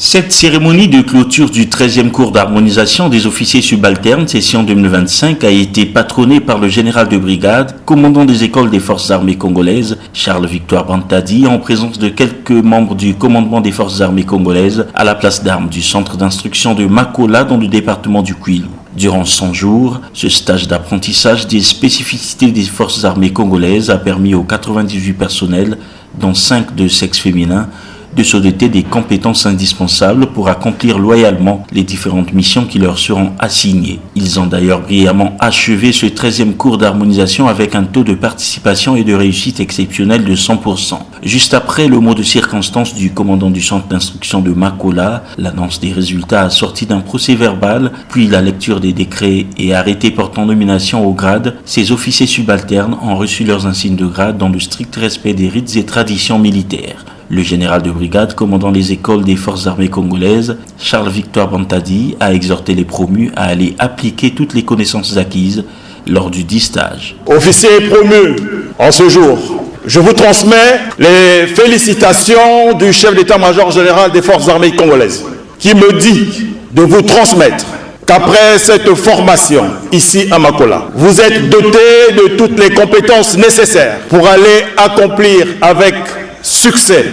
Cette cérémonie de clôture du 13e cours d'harmonisation des officiers subalternes session 2025 a été patronnée par le général de brigade, commandant des écoles des forces armées congolaises, Charles-Victor Bantadi, en présence de quelques membres du commandement des forces armées congolaises à la place d'armes du centre d'instruction de Makola dans le département du Kwilu. Durant 100 jours, ce stage d'apprentissage des spécificités des forces armées congolaises a permis aux 98 personnels, dont 5 de sexe féminin, de se doter des compétences indispensables pour accomplir loyalement les différentes missions qui leur seront assignées. Ils ont d'ailleurs brillamment achevé ce 13e cours d'harmonisation avec un taux de participation et de réussite exceptionnel de 100%. Juste après le mot de circonstance du commandant du centre d'instruction de Makola, l'annonce des résultats assortie d'un procès verbal, puis la lecture des décrets et arrêtés portant nomination au grade, ces officiers subalternes ont reçu leurs insignes de grade dans le strict respect des rites et traditions militaires. Le général de brigade commandant les écoles des forces armées congolaises, Charles-Victor Bantadi, a exhorté les promus à aller appliquer toutes les connaissances acquises lors du dit stage. Officiers promus, en ce jour, je vous transmets les félicitations du chef d'état-major général des forces armées congolaises, qui me dit de vous transmettre qu'après cette formation ici à Makola, vous êtes dotés de toutes les compétences nécessaires pour aller accomplir avec succès,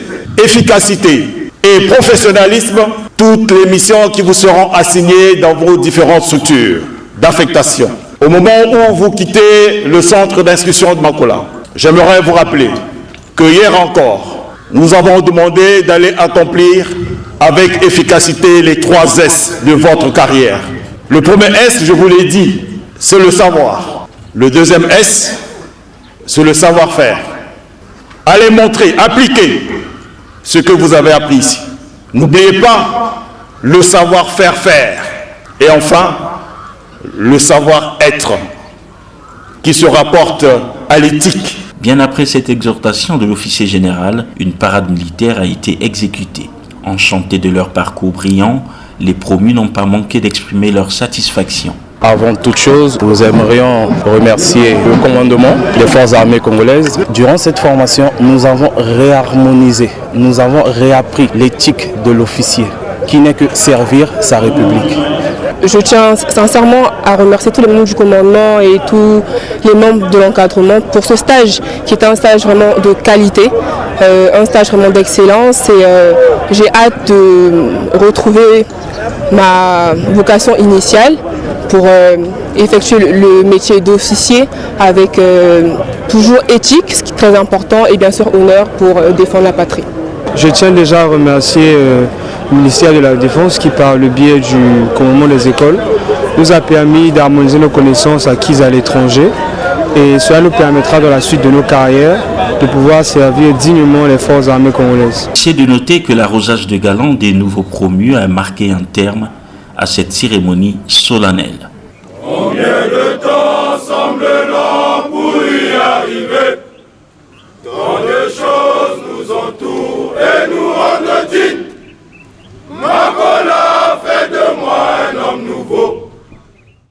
efficacité et professionnalisme toutes les missions qui vous seront assignées dans vos différentes structures d'affectation. Au moment où vous quittez le centre d'instruction de Makola, j'aimerais vous rappeler que hier encore, nous avons demandé d'aller accomplir avec efficacité les 3 S de votre carrière. Le premier S, je vous l'ai dit, c'est le savoir. Le deuxième S, c'est le savoir-faire. Allez montrer, appliquer ce que vous avez appris ici. N'oubliez pas le savoir-faire faire. Et enfin, le savoir-être qui se rapporte à l'éthique. Bien après cette exhortation de l'officier général, une parade militaire a été exécutée. Enchantés de leur parcours brillant, les promus n'ont pas manqué d'exprimer leur satisfaction. Avant toute chose, nous aimerions remercier le commandement des forces armées congolaises. Durant cette formation, nous avons réharmonisé, nous avons réappris l'éthique de l'officier, qui n'est que servir sa République. Je tiens sincèrement à remercier tous les membres du commandement et tous les membres de l'encadrement pour ce stage qui est un stage vraiment de qualité, un stage vraiment d'excellence et j'ai hâte de retrouver ma vocation initiale pour effectuer le métier d'officier avec toujours éthique, ce qui est très important, et bien sûr honneur pour défendre la patrie. Je tiens déjà à remercier le ministère de la Défense qui, par le biais du commandement des écoles, nous a permis d'harmoniser nos connaissances acquises à l'étranger et cela nous permettra dans la suite de nos carrières de pouvoir servir dignement les forces armées congolaises. C'est de noter que l'arrosage de galants des nouveaux promus a marqué un terme à cette cérémonie solennelle. Combien de temps semble-t-on pour y arriver?